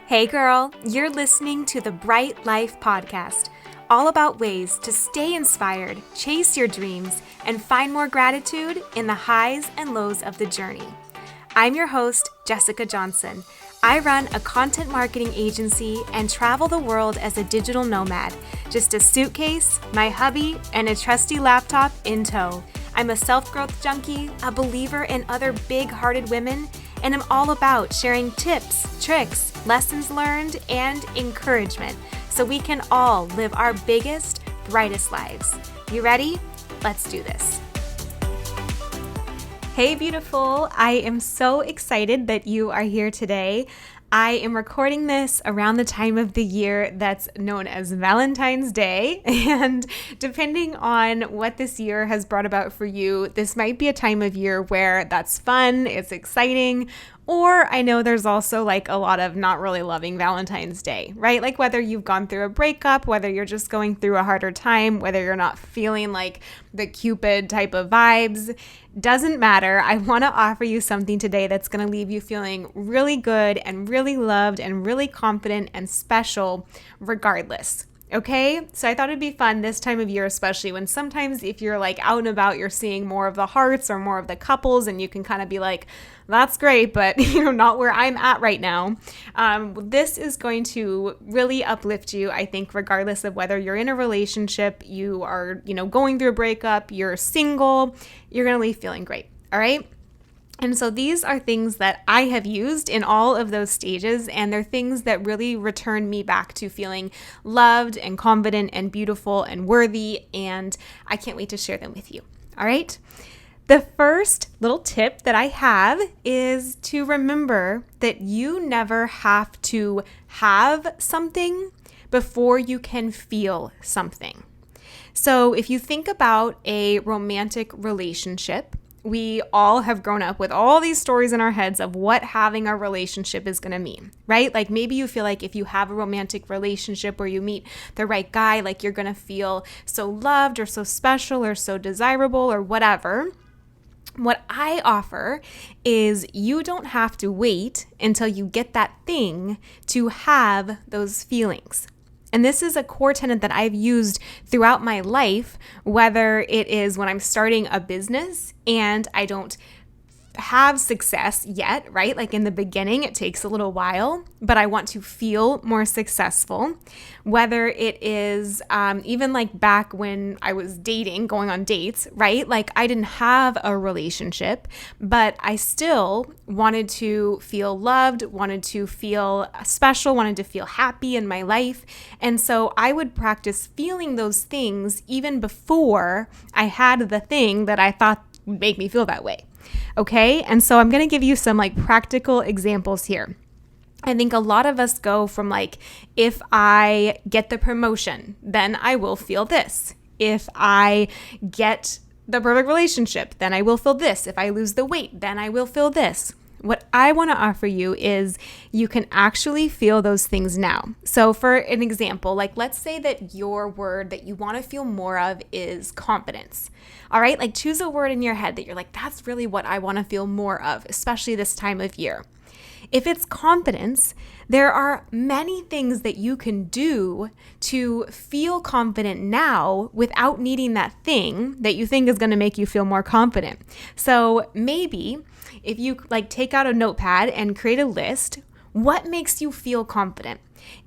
Hey girl, you're listening to the Bright Life Podcast, all about ways to stay inspired, chase your dreams, and find more gratitude in the highs and lows of the journey. I'm your host, Jessica Johnson. I run a content marketing agency and travel the world as a digital nomad, just a suitcase, my hubby, and a trusty laptop in tow. I'm a self-growth junkie, a believer in other big-hearted women, and I'm all about sharing tips, tricks, lessons learned, and encouragement so we can all live our biggest, brightest lives. You ready? Let's do this. Hey, beautiful. I am so excited that you are here today. I am recording this around the time of the year that's known as Valentine's Day, and depending on what this year has brought about for you, this might be a time of year where that's fun, it's exciting, or I know there's also like a lot of not really loving Valentine's Day, right? Like whether you've gone through a breakup, whether you're just going through a harder time, whether you're not feeling like the Cupid type of vibes, doesn't matter. I want to offer you something today that's going to leave you feeling really good and really loved and really confident and special regardless. Okay, so I thought it'd be fun this time of year, especially when sometimes if you're like out and about, you're seeing more of the hearts or more of the couples, and you can kind of be like, that's great, but not where I'm at right now. This is going to really uplift you, I think, regardless of whether you're in a relationship, you are, going through a breakup, you're single, you're going to leave feeling great. All right. And so these are things that I have used in all of those stages, and they're things that really return me back to feeling loved and confident and beautiful and worthy, and I can't wait to share them with you. All right? The first little tip that I have is to remember that you never have to have something before you can feel something. So if you think about a romantic relationship, we all have grown up with all these stories in our heads of what having a relationship is going to mean, right? Like maybe you feel like if you have a romantic relationship or you meet the right guy, like you're going to feel so loved or so special or so desirable or whatever. What I offer is you don't have to wait until you get that thing to have those feelings. And this is a core tenet that I've used throughout my life, whether it is when I'm starting a business and I don't have success yet, right? Like in the beginning, it takes a little while, but I want to feel more successful. Whether it is even like back when I was dating, going on dates, right? Like I didn't have a relationship, but I still wanted to feel loved, wanted to feel special, wanted to feel happy in my life. And so I would practice feeling those things even before I had the thing that I thought would make me feel that way. Okay, and so I'm going to give you some like practical examples here. I think a lot of us go from like, if I get the promotion, then I will feel this. If I get the perfect relationship, then I will feel this. If I lose the weight, then I will feel this. What I want to offer you is you can actually feel those things now. So for an example, like let's say that your word that you want to feel more of is confidence. All right, like choose a word in your head that you're like, that's really what I want to feel more of, especially this time of year. If it's confidence, there are many things that you can do to feel confident now without needing that thing that you think is going to make you feel more confident. So maybe if you like take out a notepad and create a list, what makes you feel confident?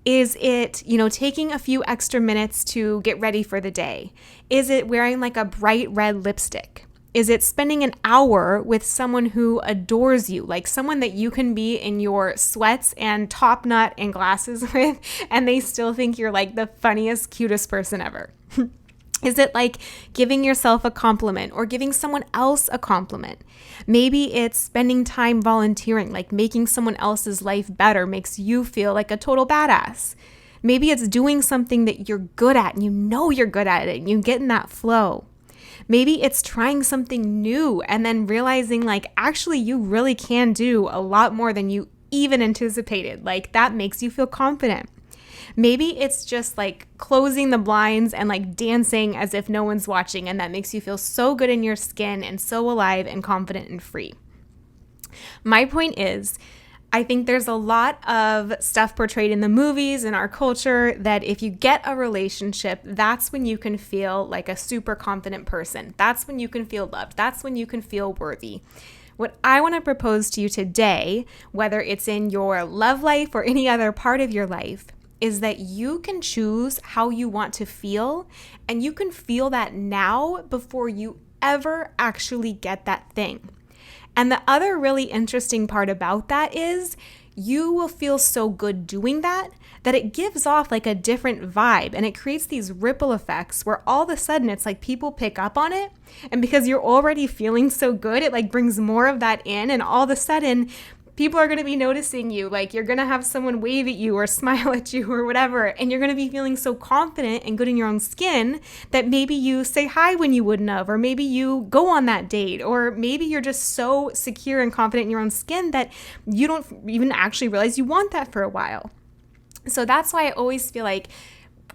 Is it, taking a few extra minutes to get ready for the day? Is it wearing like a bright red lipstick? Is it spending an hour with someone who adores you, like someone that you can be in your sweats and top knot and glasses with, and they still think you're like the funniest, cutest person ever? Is it like giving yourself a compliment or giving someone else a compliment? Maybe it's spending time volunteering, like making someone else's life better makes you feel like a total badass. Maybe it's doing something that you're good at and you know you're good at it and you get in that flow. Maybe it's trying something new and then realizing like actually you really can do a lot more than you even anticipated. Like that makes you feel confident. Maybe it's just like closing the blinds and like dancing as if no one's watching, and that makes you feel so good in your skin and so alive and confident and free. My point is, I think there's a lot of stuff portrayed in the movies in our culture that if you get a relationship, that's when you can feel like a super confident person. That's when you can feel loved. That's when you can feel worthy. What I want to propose to you today, whether it's in your love life or any other part of your life, is that you can choose how you want to feel, and you can feel that now before you ever actually get that thing. And the other really interesting part about that is you will feel so good doing that it gives off like a different vibe, and it creates these ripple effects where all of a sudden it's like people pick up on it. And because you're already feeling so good, it like brings more of that in, and all of a sudden people are going to be noticing you. Like you're going to have someone wave at you or smile at you or whatever. And you're going to be feeling so confident and good in your own skin that maybe you say hi when you wouldn't have, or maybe you go on that date, or maybe you're just so secure and confident in your own skin that you don't even actually realize you want that for a while. So that's why I always feel like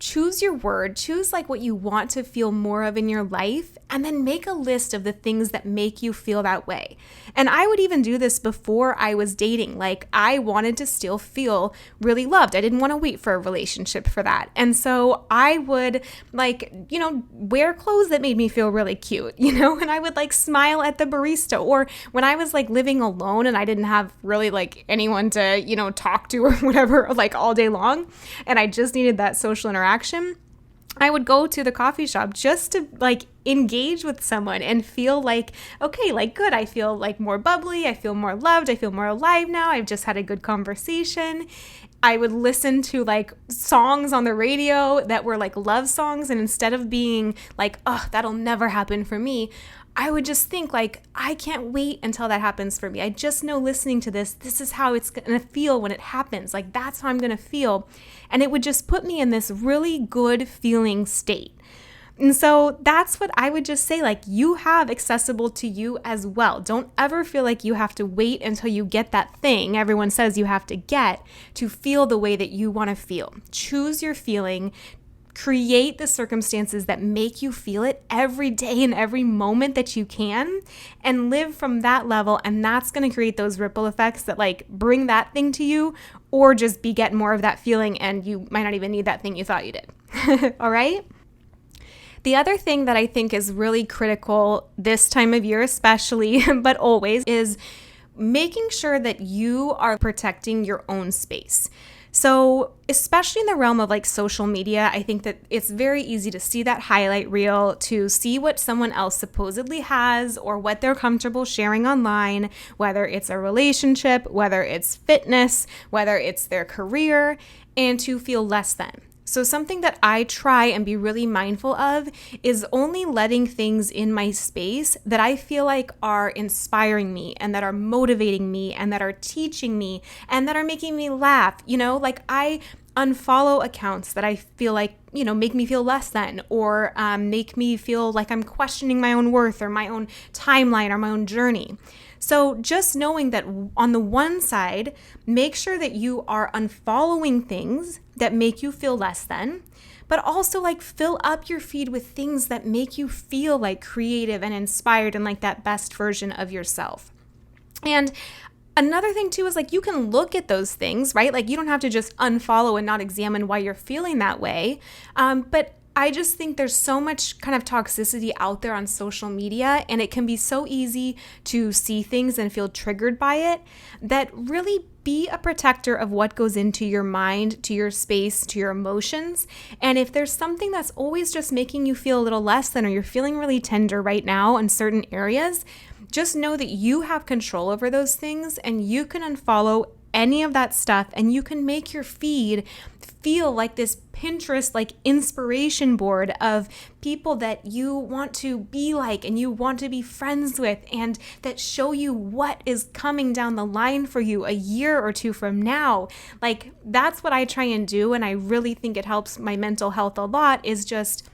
choose your word, choose like what you want to feel more of in your life, and then make a list of the things that make you feel that way. And I would even do this before I was dating. Like I wanted to still feel really loved. I didn't want to wait for a relationship for that. And so I would wear clothes that made me feel really cute, and I would like smile at the barista. Or when I was like living alone and I didn't have really like anyone to, talk to or whatever, like all day long, and I just needed that social interaction, I would go to the coffee shop just to like engage with someone and feel like, okay, like good. I feel like more bubbly. I feel more loved. I feel more alive now. I've just had a good conversation. I would listen to like songs on the radio that were like love songs. And instead of being like, oh, that'll never happen for me, I would just think like, I can't wait until that happens for me. I just know listening to this is how it's going to feel when it happens. Like that's how I'm going to feel. And it would just put me in this really good feeling state. And so that's what I would just say, like you have accessible to you as well. Don't ever feel like you have to wait until you get that thing everyone says you have to get to feel the way that you want to feel. Choose your feeling. Create the circumstances that make you feel it every day and every moment that you can, and live from that level. And that's going to create those ripple effects that like bring that thing to you, or just get more of that feeling, and you might not even need that thing you thought you did. All right. The other thing that I think is really critical this time of year especially, but always, is making sure that you are protecting your own space. So especially in the realm of like social media, I think that it's very easy to see that highlight reel, to see what someone else supposedly has or what they're comfortable sharing online, whether it's a relationship, whether it's fitness, whether it's their career, and to feel less than. So something that I try and be really mindful of is only letting things in my space that I feel like are inspiring me and that are motivating me and that are teaching me and that are making me laugh. Like I unfollow accounts that I feel like, make me feel less than, or make me feel like I'm questioning my own worth or my own timeline or my own journey. So just knowing that on the one side, make sure that you are unfollowing things that make you feel less than, but also like fill up your feed with things that make you feel like creative and inspired and like that best version of yourself. And another thing too is like you can look at those things, right? Like you don't have to just unfollow and not examine why you're feeling that way. But I just think there's so much kind of toxicity out there on social media, and it can be so easy to see things and feel triggered by it, that really be a protector of what goes into your mind, to your space, to your emotions. And if there's something that's always just making you feel a little less than, or you're feeling really tender right now in certain areas, just know that you have control over those things, and you can unfollow any of that stuff, and you can make your feed feel like this Pinterest like inspiration board of people that you want to be like and you want to be friends with, and that show you what is coming down the line for you a year or two from now. Like that's what I try and do, and I really think it helps my mental health a lot, is just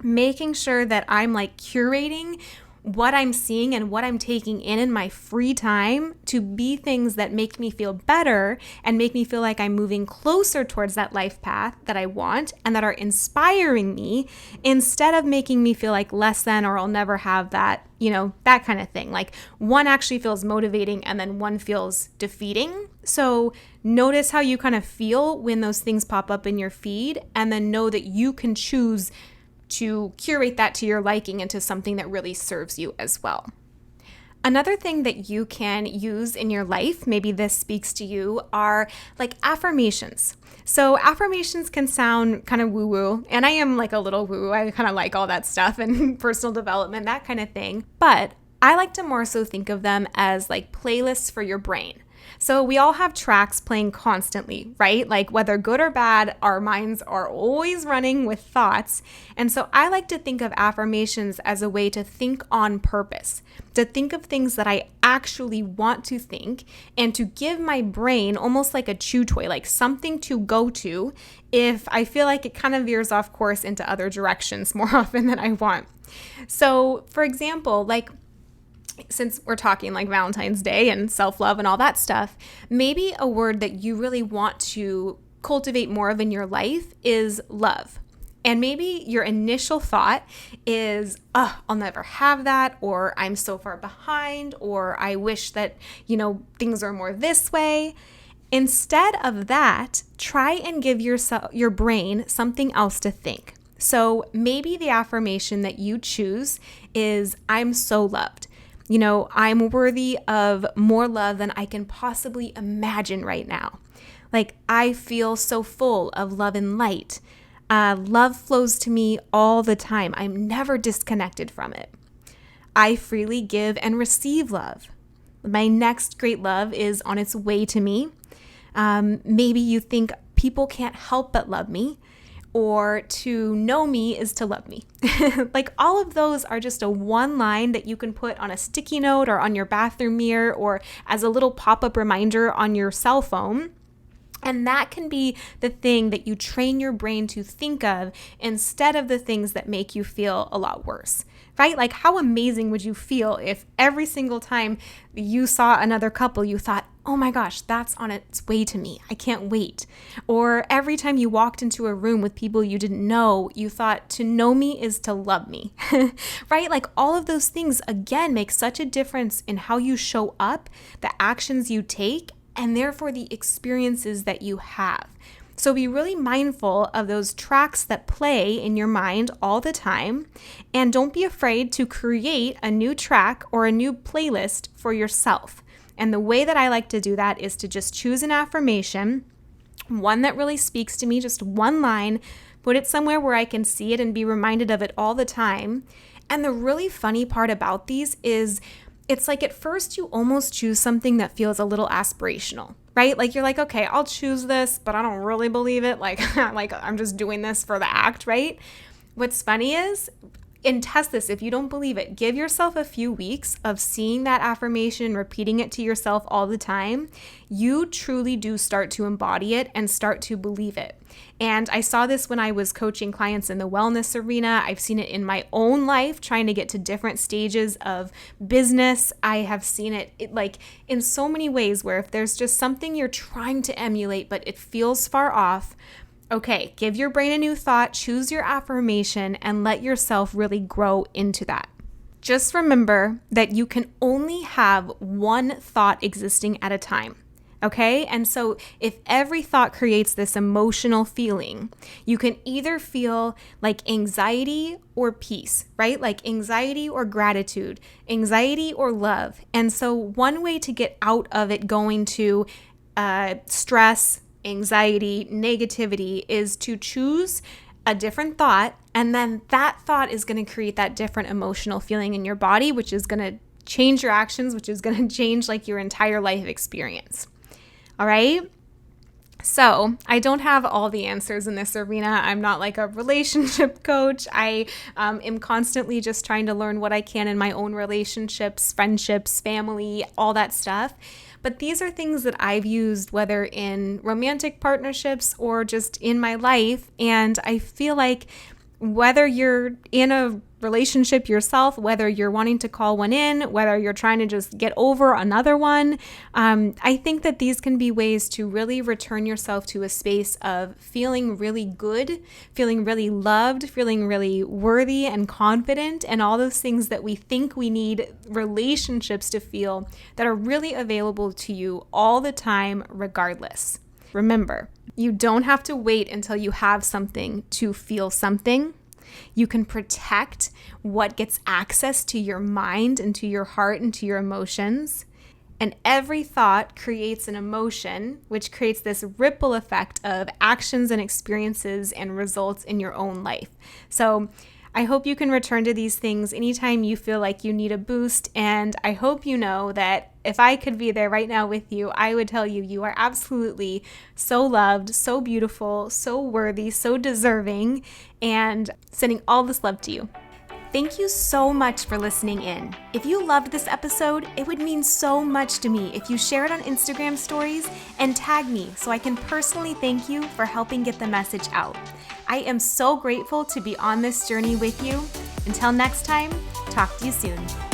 making sure that I'm like curating what I'm seeing and what I'm taking in my free time to be things that make me feel better and make me feel like I'm moving closer towards that life path that I want and that are inspiring me, instead of making me feel like less than or I'll never have that, that kind of thing. Like one actually feels motivating and then one feels defeating. So notice how you kind of feel when those things pop up in your feed, and then know that you can choose to curate that to your liking and to something that really serves you as well. Another thing that you can use in your life, maybe this speaks to you, are like affirmations. So affirmations can sound kind of woo-woo, and I am like a little woo. I kind of like all that stuff and personal development, that kind of thing. But I like to more so think of them as like playlists for your brain. So we all have tracks playing constantly, right? Like whether good or bad, our minds are always running with thoughts. And so I like to think of affirmations as a way to think on purpose, to think of things that I actually want to think, and to give my brain almost like a chew toy, like something to go to if I feel like it kind of veers off course into other directions more often than I want. So for example, like, since we're talking like Valentine's Day and self-love and all that stuff, maybe a word that you really want to cultivate more of in your life is love. And maybe your initial thought is, I'll never have that, or I'm so far behind, or I wish that, things are more this way. Instead of that, try and give your brain something else to think. So maybe the affirmation that you choose is, I'm so loved. I'm worthy of more love than I can possibly imagine right now. Like, I feel so full of love and light. Love flows to me all the time. I'm never disconnected from it. I freely give and receive love. My next great love is on its way to me. Maybe you think people can't help but love me, or to know me is to love me. Like all of those are just a one line that you can put on a sticky note or on your bathroom mirror or as a little pop-up reminder on your cell phone. And that can be the thing that you train your brain to think of instead of the things that make you feel a lot worse, right? Like how amazing would you feel if every single time you saw another couple, you thought, oh my gosh, that's on its way to me. I can't wait. Or every time you walked into a room with people you didn't know, you thought to know me is to love me, right? Like all of those things, again, make such a difference in how you show up, the actions you take, and therefore the experiences that you have. So be really mindful of those tracks that play in your mind all the time, and don't be afraid to create a new track or a new playlist for yourself. And the way that I like to do that is to just choose an affirmation, one that really speaks to me, just one line, put it somewhere where I can see it and be reminded of it all the time. And the really funny part about these is it's like at first you almost choose something that feels a little aspirational, right? Like you're like, okay, I'll choose this, but I don't really believe it. Like I'm just doing this for the act, right? What's funny is, and test this if you don't believe it, give yourself a few weeks of seeing that affirmation, repeating it to yourself all the time. You truly do start to embody it and start to believe it. And I saw this when I was coaching clients in the wellness arena. I've seen it in my own life, trying to get to different stages of business. I have seen it like in so many ways where if there's just something you're trying to emulate, but it feels far off, okay, give your brain a new thought, choose your affirmation, and let yourself really grow into that. Just remember that you can only have one thought existing at a time. Okay? And so if every thought creates this emotional feeling, you can either feel like anxiety or peace, right? Like anxiety or gratitude, anxiety or love. And so one way to get out of it going to stress, anxiety, negativity is to choose a different thought, and then that thought is going to create that different emotional feeling in your body, which is going to change your actions, which is going to change like your entire life experience. All right? So I don't have all the answers in this arena. I'm not like a relationship coach. I am constantly just trying to learn what I can in my own relationships, friendships, family, all that stuff. But these are things that I've used, whether in romantic partnerships or just in my life. And I feel like whether you're in a relationship yourself, whether you're wanting to call one in, whether you're trying to just get over another one. I think that these can be ways to really return yourself to a space of feeling really good, feeling really loved, feeling really worthy and confident, and all those things that we think we need relationships to feel that are really available to you all the time, regardless. Remember, you don't have to wait until you have something to feel something. You can protect what gets access to your mind and to your heart and to your emotions. And every thought creates an emotion, which creates this ripple effect of actions and experiences and results in your own life. So I hope you can return to these things anytime you feel like you need a boost. And I hope you know that if I could be there right now with you, I would tell you, you are absolutely so loved, so beautiful, so worthy, so deserving, and sending all this love to you. Thank you so much for listening in. If you loved this episode, it would mean so much to me if you share it on Instagram stories and tag me so I can personally thank you for helping get the message out. I am so grateful to be on this journey with you. Until next time, talk to you soon.